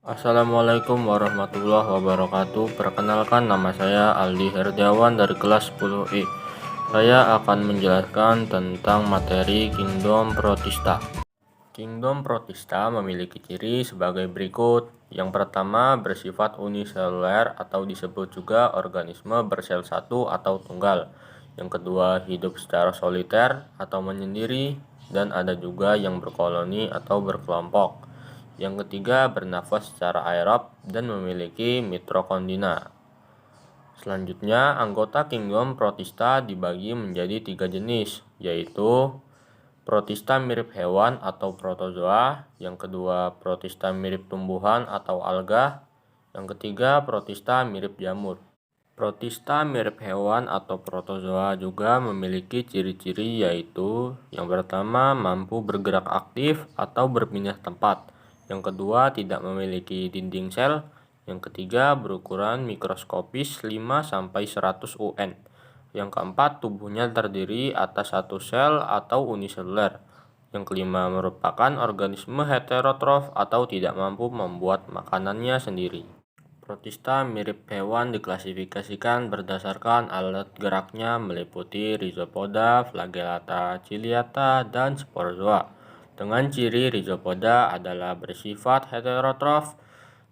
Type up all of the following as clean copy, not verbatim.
Assalamualaikum warahmatullahi wabarakatuh. Perkenalkan, nama saya Aldi Herdiawan dari kelas 10E. Saya akan menjelaskan tentang materi Kingdom Protista. Kingdom Protista memiliki ciri sebagai berikut. Yang pertama, bersifat uniseluler atau disebut juga organisme bersel satu atau tunggal. Yang kedua, hidup secara soliter atau menyendiri, dan ada juga yang berkoloni atau berkelompok. Yang ketiga, bernafas secara aerob dan memiliki mitokondria. Selanjutnya, anggota Kingdom Protista dibagi menjadi 3 jenis, yaitu Protista mirip hewan atau protozoa, yang kedua Protista mirip tumbuhan atau alga, yang ketiga Protista mirip jamur. Protista mirip hewan atau protozoa juga memiliki ciri-ciri, yaitu yang pertama mampu bergerak aktif atau berpindah tempat, yang kedua tidak memiliki dinding sel, yang ketiga berukuran mikroskopis 5-100 UN, yang keempat tubuhnya terdiri atas satu sel atau uniseluler, yang kelima merupakan organisme heterotrof atau tidak mampu membuat makanannya sendiri. Protista mirip hewan diklasifikasikan berdasarkan alat geraknya meliputi Rhizopoda, Flagellata, Ciliata, dan Sporozoa. Dengan ciri Rhizopoda adalah bersifat heterotrof,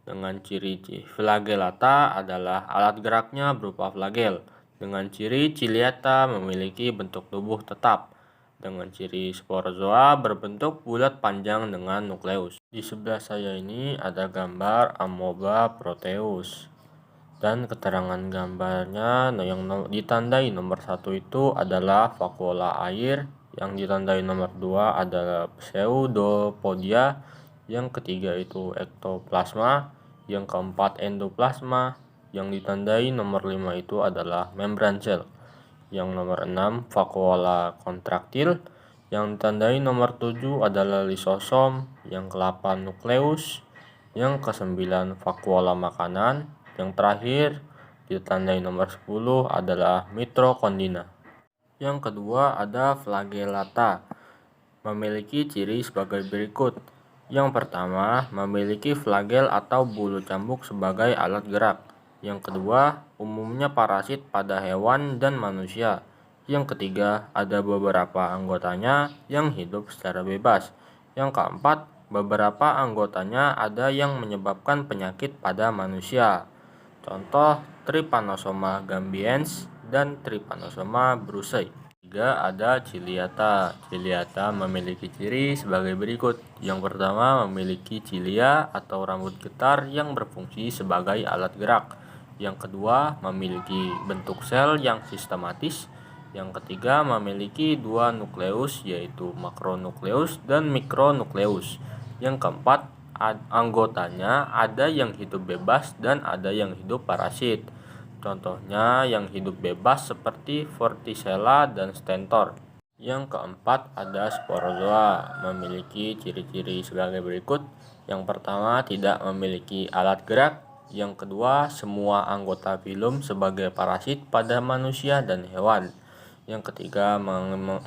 dengan ciri Flagellata adalah alat geraknya berupa flagel, dengan ciri Ciliata memiliki bentuk tubuh tetap, dengan ciri Sporozoa berbentuk bulat panjang dengan nukleus. Di sebelah saya ini ada gambar Amoeba proteus, dan keterangan gambarnya yang ditandai nomor 1 itu adalah vakuola air, yang ditandai nomor 2 adalah pseudopodia, yang ketiga itu ektoplasma, yang keempat endoplasma, yang ditandai nomor 5 itu adalah membran sel, yang nomor 6 vakuola kontraktil, yang ditandai nomor 7 adalah lisosom, yang ke-8 nukleus, yang ke-9 vakuola makanan, yang terakhir ditandai nomor 10 adalah mitokondria. Yang kedua ada flagellata, memiliki ciri sebagai berikut. Yang pertama, memiliki flagel atau bulu cambuk sebagai alat gerak. Yang kedua, umumnya parasit pada hewan dan manusia. Yang ketiga, ada beberapa anggotanya yang hidup secara bebas. Yang keempat, beberapa anggotanya ada yang menyebabkan penyakit pada manusia. Contoh, Trypanosoma gambiense dan Trypanosoma brucei. Ketiga ada Ciliata. Ciliata memiliki ciri sebagai berikut. Yang pertama, memiliki cilia atau rambut getar yang berfungsi sebagai alat gerak. Yang kedua, memiliki bentuk sel yang sistematis. Yang ketiga, memiliki 2 nukleus, yaitu makronukleus dan mikronukleus. Yang keempat, anggotanya ada yang hidup bebas dan ada yang hidup parasit. Contohnya yang hidup bebas seperti Vorticella dan Stentor. Yang keempat ada Sporozoa, memiliki ciri-ciri sebagai berikut. Yang pertama, tidak memiliki alat gerak. Yang kedua, semua anggota filum sebagai parasit pada manusia dan hewan. Yang ketiga,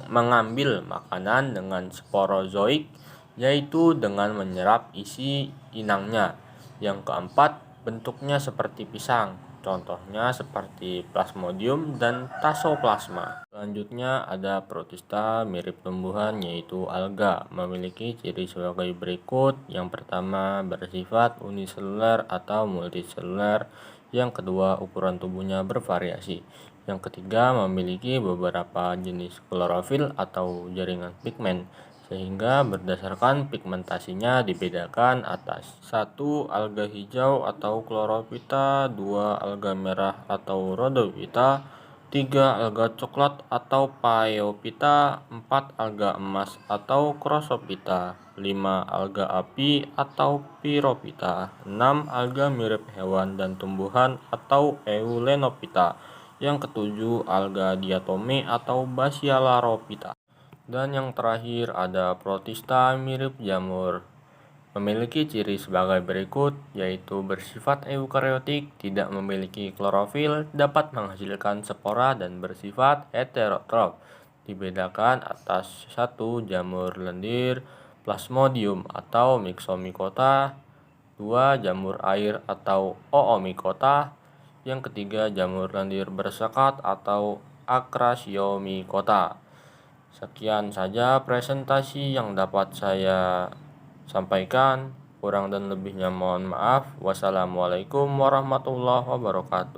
mengambil makanan dengan sporozoik, yaitu dengan menyerap isi inangnya. Yang keempat, bentuknya seperti pisang, contohnya seperti Plasmodium dan Toxoplasma. Selanjutnya ada Protista mirip tumbuhan, yaitu alga, memiliki ciri sebagai berikut. Yang pertama, bersifat uniseluler atau multiseluler. Yang kedua, ukuran tubuhnya bervariasi. Yang ketiga, memiliki beberapa jenis klorofil atau jaringan pigmen, sehingga berdasarkan pigmentasinya dibedakan atas 1 alga hijau atau chlorophyta, 2 alga merah atau rhodophyta, 3 alga coklat atau phaeophyta, 4 alga emas atau chrysophyta, 5 alga api atau pyrophyta, 6 alga mirip hewan dan tumbuhan atau eulenophyta, yang ketujuh alga diatome atau basialarophyta. Dan yang terakhir ada Protista mirip jamur, memiliki ciri sebagai berikut, yaitu bersifat eukariotik, tidak memiliki klorofil, dapat menghasilkan spora dan bersifat heterotrof. Dibedakan atas 1 jamur lendir, Plasmodium atau Myxomycota, 2. Jamur air atau Oomycota. Yang ketiga, jamur lendir bersekat atau Acrasyomycota. Sekian saja presentasi yang dapat saya sampaikan. Kurang dan lebihnya mohon maaf. Wassalamualaikum warahmatullahi wabarakatuh.